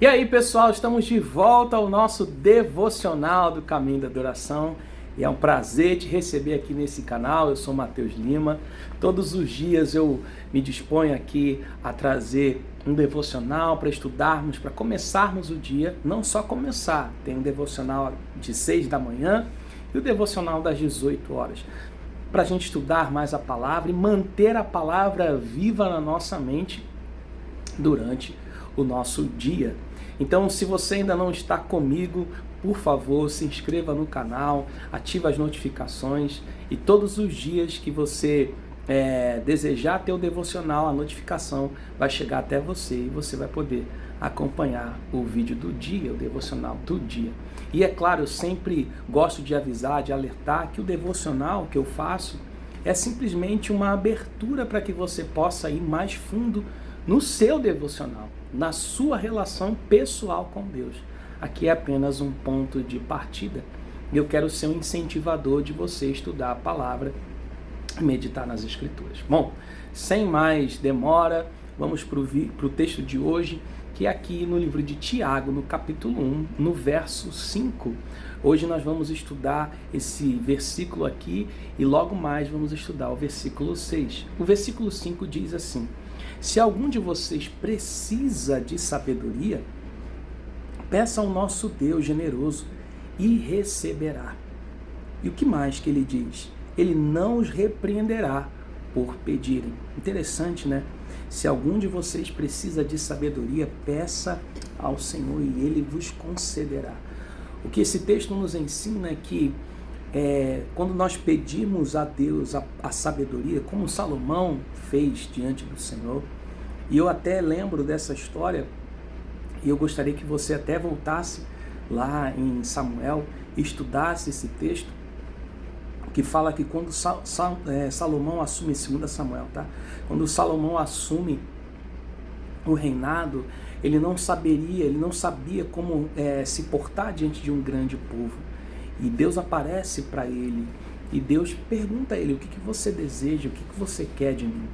E aí, pessoal, estamos de volta ao nosso devocional do Caminho da Adoração. E é um prazer te receber aqui nesse canal. Eu sou Matheus Lima. Todos os dias eu me disponho aqui a trazer um devocional para estudarmos, para começarmos o dia. Não só começar, tem um devocional de 6 da manhã e o devocional das 18 horas. Para a gente estudar mais a palavra e manter a palavra viva na nossa mente durante o nosso dia. Então, se você ainda não está comigo, por favor, se inscreva no canal, ative as notificações e todos os dias que você desejar ter o devocional, a notificação vai chegar até você e você vai poder acompanhar o vídeo do dia, o devocional do dia. E é claro, eu sempre gosto de avisar, de alertar que o devocional que eu faço é simplesmente uma abertura para que você possa ir mais fundo no seu devocional, na sua relação pessoal com Deus. Aqui é apenas um ponto de partida. Eu quero ser um incentivador de você estudar a palavra e meditar nas Escrituras. Bom, sem mais demora, vamos para o texto de hoje, que é aqui no livro de Tiago, no capítulo 1, no verso 5. Hoje nós vamos estudar esse versículo aqui e logo mais vamos estudar o versículo 6. O versículo 5 diz assim: se algum de vocês precisa de sabedoria, peça ao nosso Deus generoso e receberá. E o que mais que ele diz? Ele não os repreenderá por pedirem. Interessante, né? Se algum de vocês precisa de sabedoria, peça ao Senhor e ele vos concederá. O que esse texto nos ensina é que quando nós pedimos a Deus a sabedoria, como Salomão fez diante do Senhor, e eu até lembro dessa história, e eu gostaria que você até voltasse lá em Samuel e estudasse esse texto, que fala que quando Salomão assume, 2 Samuel, tá? Quando Salomão assume o reinado, ele não sabia como se portar diante de um grande povo. E Deus aparece para ele, e Deus pergunta a ele: o que você deseja, o que você quer de mim?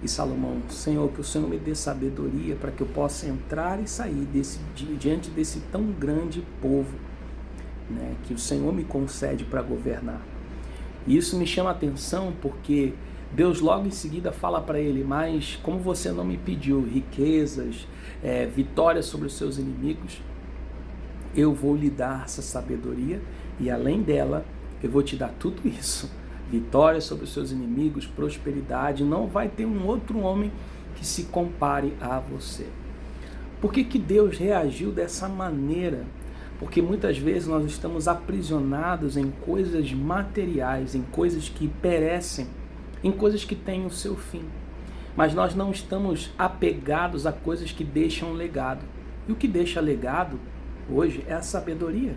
E Salomão: Senhor, que o Senhor me dê sabedoria para que eu possa entrar e sair diante desse tão grande povo, né, que o Senhor me concede para governar. E isso me chama a atenção porque Deus logo em seguida fala para ele: mas como você não me pediu riquezas, vitórias sobre os seus inimigos, eu vou lhe dar essa sabedoria e além dela eu vou te dar tudo isso. Vitória sobre os seus inimigos, prosperidade, não vai ter um outro homem que se compare a você. Por que Deus reagiu dessa maneira? Porque muitas vezes nós estamos aprisionados em coisas materiais, em coisas que perecem, em coisas que têm o seu fim. Mas nós não estamos apegados a coisas que deixam legado. E o que deixa legado hoje é a sabedoria.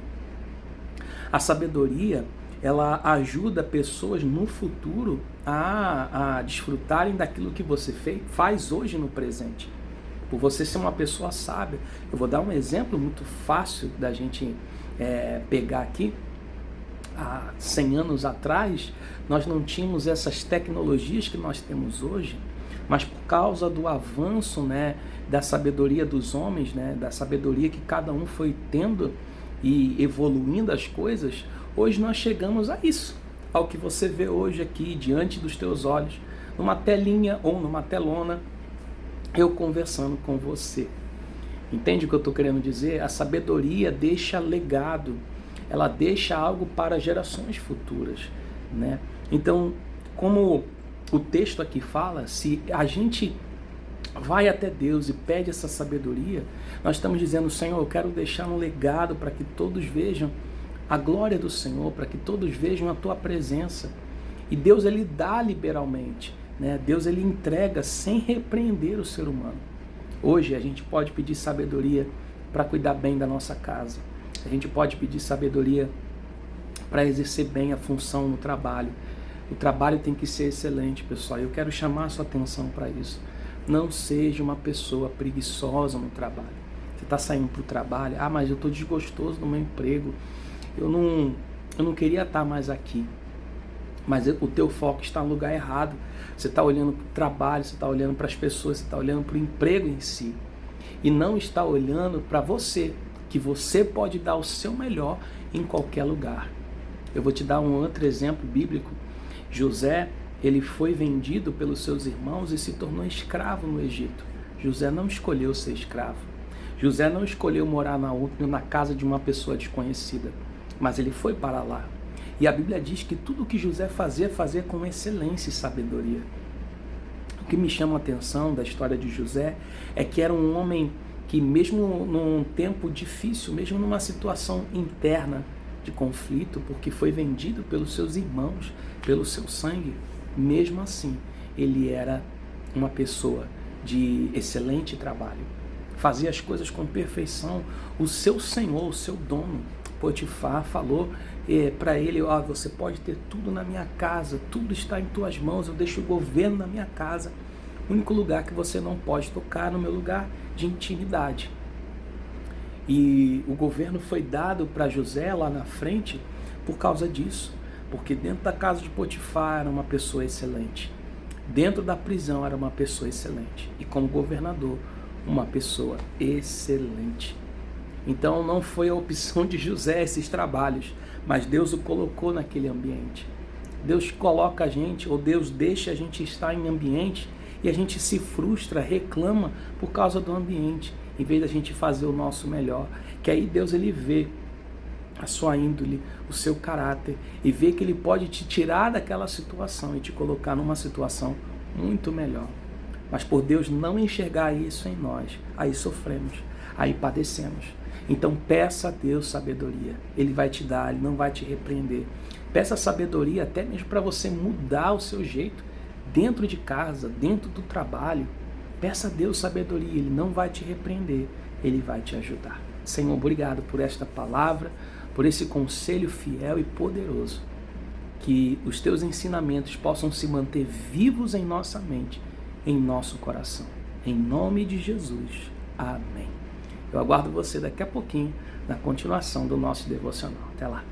A sabedoria, ela ajuda pessoas no futuro a desfrutarem daquilo que você faz hoje no presente. Por você ser uma pessoa sábia. Eu vou dar um exemplo muito fácil da gente pegar aqui. Há 100 anos atrás, nós não tínhamos essas tecnologias que nós temos hoje, mas por causa do avanço, né, da sabedoria dos homens, né, da sabedoria que cada um foi tendo e evoluindo as coisas, hoje nós chegamos a isso, ao que você vê hoje aqui diante dos teus olhos, numa telinha ou numa telona, eu conversando com você. Entende o que eu estou querendo dizer? A sabedoria deixa legado, ela deixa algo para gerações futuras, né? Então, como o texto aqui fala, se a gente vai até Deus e pede essa sabedoria, nós estamos dizendo: Senhor, eu quero deixar um legado para que todos vejam a glória do Senhor, para que todos vejam a tua presença. E Deus, ele dá liberalmente, né? Deus, ele entrega sem repreender o ser humano. Hoje a gente pode pedir sabedoria para cuidar bem da nossa casa. A gente pode pedir sabedoria para exercer bem a função no trabalho. O trabalho tem que ser excelente, pessoal. Eu quero chamar a sua atenção para isso. Não seja uma pessoa preguiçosa no trabalho. Você está saindo para o trabalho: ah, mas eu estou desgostoso no meu emprego. Eu não queria estar mais aqui. Mas o teu foco está no lugar errado. Você está olhando para o trabalho, você está olhando para as pessoas, você está olhando para o emprego em si. e não está olhando para você, que você pode dar o seu melhor em qualquer lugar. Eu vou te dar um outro exemplo bíblico. José, ele foi vendido pelos seus irmãos e se tornou escravo no Egito. José não escolheu ser escravo. José não escolheu morar na casa de uma pessoa desconhecida, mas ele foi para lá. E a Bíblia diz que tudo o que José fazia com excelência e sabedoria. O que me chama a atenção da história de José é que era um homem que, mesmo num tempo difícil, mesmo numa situação interna de conflito, porque foi vendido pelos seus irmãos, pelo seu sangue, mesmo assim, ele era uma pessoa de excelente trabalho. Fazia as coisas com perfeição. O seu senhor, o seu dono, Potifar, falou para ele: você pode ter tudo na minha casa, tudo está em tuas mãos, eu deixo o governo na minha casa. O único lugar que você não pode tocar no meu lugar de intimidade. E o governo foi dado para José lá na frente por causa disso, porque dentro da casa de Potifar era uma pessoa excelente, dentro da prisão era uma pessoa excelente, e como governador, uma pessoa excelente. Então não foi a opção de José esses trabalhos, mas Deus o colocou naquele ambiente. Deus coloca a gente, ou Deus deixa a gente estar em ambiente e a gente se frustra, reclama por causa do ambiente, em vez da gente fazer o nosso melhor. Que aí Deus, ele vê a sua índole, o seu caráter, e vê que ele pode te tirar daquela situação e te colocar numa situação muito melhor. Mas por Deus não enxergar isso em nós, aí sofremos, aí padecemos. Então peça a Deus sabedoria, Ele vai te dar, Ele não vai te repreender. Peça sabedoria até mesmo para você mudar o seu jeito, dentro de casa, dentro do trabalho. Peça a Deus sabedoria, Ele não vai te repreender, Ele vai te ajudar. Senhor, obrigado por esta palavra, por esse conselho fiel e poderoso. Que os teus ensinamentos possam se manter vivos em nossa mente, em nosso coração. Em nome de Jesus. Amém. Eu aguardo você daqui a pouquinho na continuação do nosso devocional. Até lá.